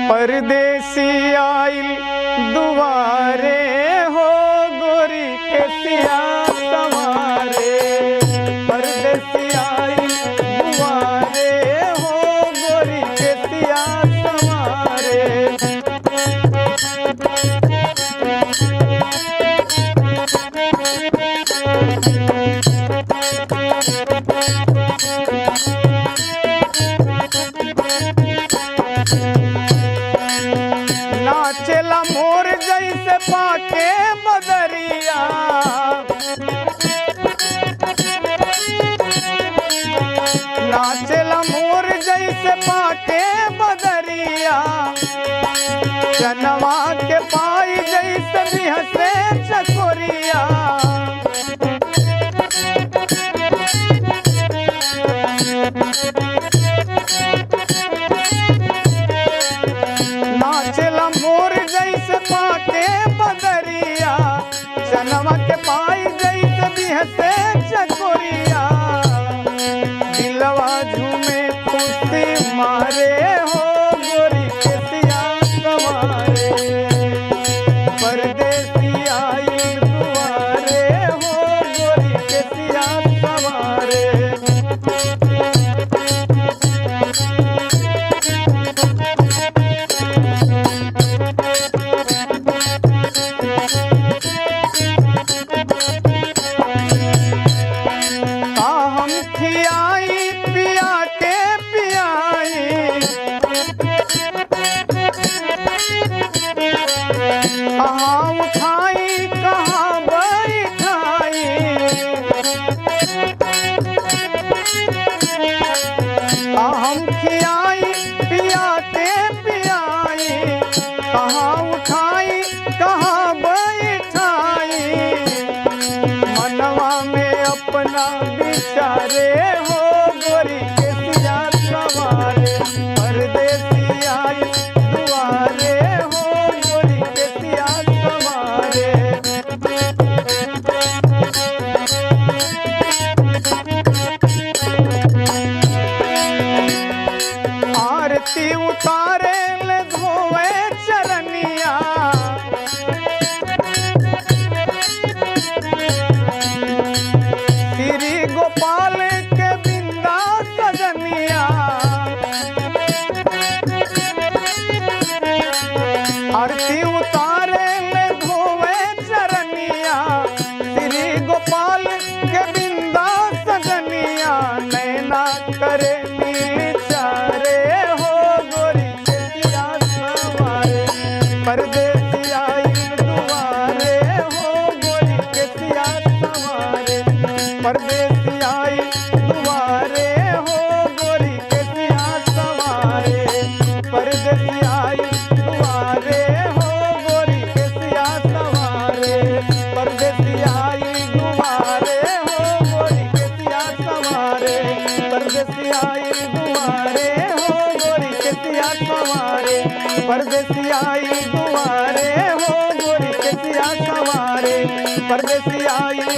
परदेसी आइल दुआरे हो गोरी के सिया सवारे। परदेसी आइल दुआरे हो गोरी के सिया सवारे। नाचेला मोर जैसे पाके बदरिया। नाचेला मोर जैसे पाके बदरिया। जनवा के पाई जैसे बिहसे चकोरिया। नाचेला मोर जैसे पाके बदरिया। जनवा के पाई जैसे बिहसे चकोरिया। दिलवा झूमे खुशी मारे हो गोरी के सिया सवारे। परदेसी आइल दुआरे हो गोरी के सिया सवारे। खियाई पिया के पियाई। कहाँ उठाई कहाँ बैठाई। हम खियाई पिया के पियाई। कहाँ उठाई कहाँ बैठाई। मनवा में अपना विचारे हो गोरी के सिया सवारे। परदेसी आइल दुआरे हो गोरी के सिया सवारे। आरती उतारे ले धोवे चरनिया। श्री गोपाल के बिंदा सजनिया। आरती उतारे ले धोवे चरनिया। श्री गोपाल के बिंदा सजनिया। नैना करे चारे हो गोरी के सिया सवारे। परदेसी आइल दुआरे हो गोरी के सिया सवारे। परदेसी आइल दुआरे हो गोरी के सिया सवारे। परदेसी आइल दुआरे हो गोरी के सिया सवारे। परदेसी आइल दुआरे हो गोरी के सिया सवारे। परदेसी आइल दुआरे हो गोरी के सिया सवारे। परदेसी आइल दुआरे हो गोरी के सिया सवारे। परदेसी आइल